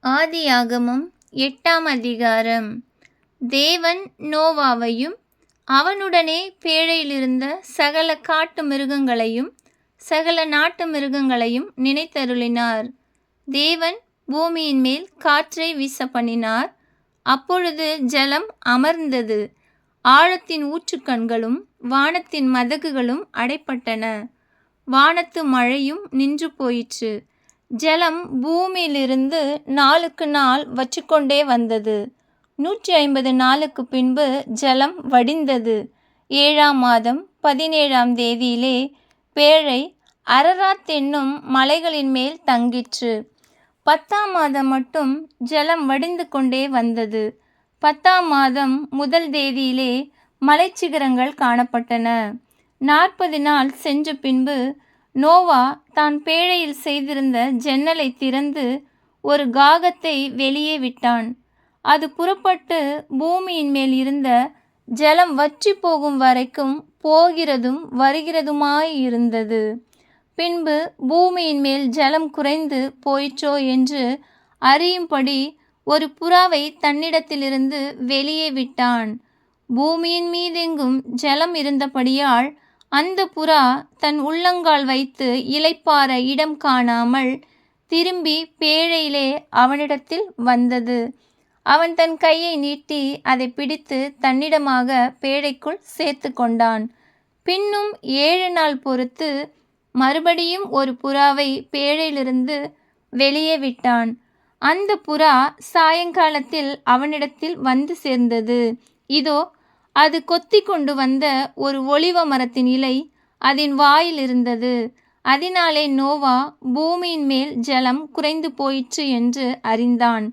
ஆதியாகமம் 8ஆம் அதிகாரம். தேவன் நோவாவையும் அவனுடனே பேழையிலிருந்த சகல காட்டு மிருகங்களையும் சகல நாட்டு மிருகங்களையும் நினைத்தருளினார். தேவன் பூமியின் மேல் காற்றை வீச பண்ணினார். அப்பொழுது ஜலம் அமர்ந்தது. ஆழத்தின் ஊற்றுக்கண்களும் வானத்தின் மதகுகளும் அடைப்பட்டன. வானத்து மழையும் நின்று போயிற்று. ஜலம் பூமியிலிருந்து நாளுக்கு நாள் வற்றிக்கொண்டே வந்தது. 150 நாளுக்கு பின்பு ஜலம் வடிந்தது. 7ஆம் மாதம் 17ஆம் தேதியிலே பேழை அரராத் என்னும் மலைகளின் மேல் தங்கிற்று. 10ஆம் மாதம் மட்டும் ஜலம் வடிந்து கொண்டே வந்தது. 10ஆம் மாதம் முதல் தேதியிலே மலைச்சிகரங்கள் காணப்பட்டன. 40 நாள் சென்ற பின்பு நோவா தான் பேழையில் செய்திருந்த ஜன்னலை திறந்து ஒரு காகத்தை வெளியே விட்டான். அது புறப்பட்டு பூமியின் மேல் இருந்த ஜலம் வற்றி போகும் வரைக்கும் போகிறதும் வருகிறதுமாயிருந்தது. பின்பு பூமியின் மேல் ஜலம் குறைந்து போயிற்றோ என்று அறியும்படி ஒரு புறாவை தன்னிடத்திலிருந்து வெளியே விட்டான். பூமியின் மீதெங்கும் ஜலம் இருந்தபடியால் அந்த புறா தன் உள்ளங்கால் வைத்து இளைப்பாற இடம் காணாமல் திரும்பி பேழையிலே அவனிடத்தில் வந்தது. அவன் தன் கையை நீட்டி அதை பிடித்து தன்னிடமாக பேழைக்குள் சேர்த்து கொண்டான். பின்னும் 7 நாள் பொறுத்து மறுபடியும் ஒரு புறாவை பேழையிலிருந்து வெளியே விட்டான். அந்த புறா சாயங்காலத்தில் அவனிடத்தில் வந்து சேர்ந்தது. இதோ, அது கொத்தி கொண்டு வந்த ஒரு ஒலிவ மரத்தின் இலை அதன் வாயில் இருந்தது. அதனாலே நோவா பூமியின் மேல் ஜலம் குறைந்து போயிற்று என்று அறிந்தான்.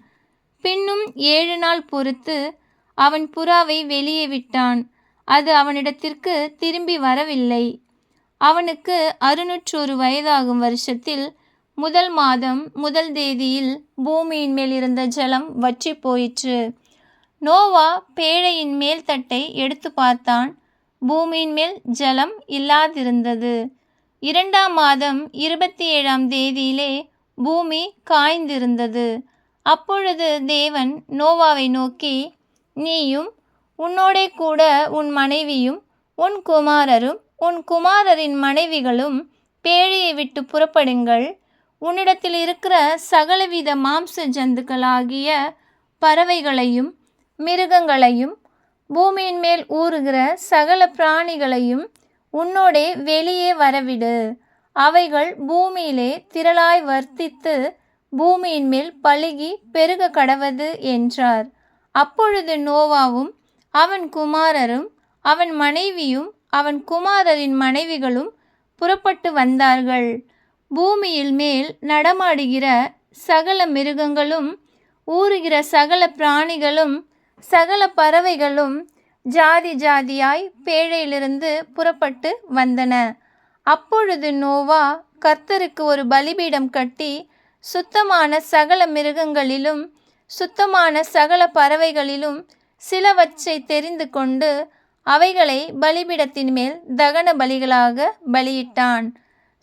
பின்னும் 7 நாள் பொறுத்து அவன் புறாவை வெளியே விட்டான். அது அவனிடத்திற்கு திரும்பி வரவில்லை. அவனுக்கு 601 வயதாகும் வருஷத்தில் முதல் மாதம் முதல் தேதியில் பூமியின் மேல் இருந்த ஜலம் வற்றி போயிற்று. நோவா பேழையின் மேல் தட்டை எடுத்து பார்த்தான். பூமியின் மேல் ஜலம் இல்லாதிருந்தது. 2ஆம் மாதம் 27ஆம் தேதியிலே பூமி காய்ந்திருந்தது. அப்பொழுது தேவன் நோவாவை நோக்கி, நீயும் உன்னோடே கூட உன் மனைவியும் உன் குமாரரும் உன் குமாரரின் மனைவிகளும் பேழையை விட்டு புறப்படுங்கள். உன்னிடத்தில் இருக்கிற சகலவித மாம்ச ஜந்துக்களாகிய பறவைகளையும் மிருகங்களையும் பூமியின் மேல் ஊறுகிற சகல பிராணிகளையும் உன்னோடே வெளியே வரவிடு. அவைகள் பூமியிலே திரளாய் வர்த்தித்து பூமியின் மேல் பலுகி பெருக கடவது என்றார். அப்பொழுது நோவாவும் அவன் குமாரரும் அவன் மனைவியும் அவன் குமாரரின் மனைவிகளும் புறப்பட்டு வந்தார்கள். பூமியில் மேல் நடமாடுகிற சகல மிருகங்களும் ஊறுகிற சகல பிராணிகளும் சகல பறவைகளும் ஜாதி ஜாதியாய் பேழையிலிருந்து புறப்பட்டு வந்தன. அப்பொழுது நோவா கர்த்தருக்கு ஒரு பலிபீடம் கட்டி சுத்தமான சகல மிருகங்களிலும் சுத்தமான சகல பறவைகளிலும் சிலவற்றை தெரிந்து கொண்டு அவைகளை பலிபீடத்தின் மேல் தகன பலிகளாக பலியிட்டான்.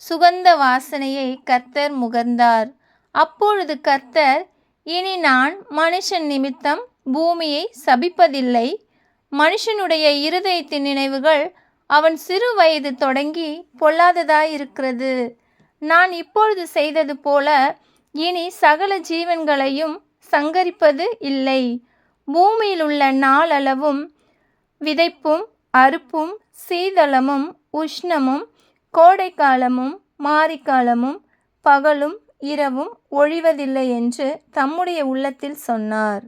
சுகந்த வாசனையை கர்த்தர் முகர்ந்தார். அப்பொழுது கர்த்தர், இனி நான் மனுஷன் நிமித்தம் பூமியை சபிப்பதில்லை. மனுஷனுடைய இருதயத்தின் நினைவுகள் அவன் சிறு வயது தொடங்கி பொல்லாததாயிருக்கிறது. நான் இப்பொழுது செய்தது போல இனி சகல ஜீவன்களையும் சங்கரிப்பது இல்லை. பூமியில் உள்ள நாளளவும் விதைப்பும் அறுப்பும் சீதளமும் உஷ்ணமும் கோடைக்காலமும் மாரிக்காலமும் பகலும் இரவும் ஒழிவதில்லை என்று தம்முடைய உள்ளத்தில் சொன்னார்.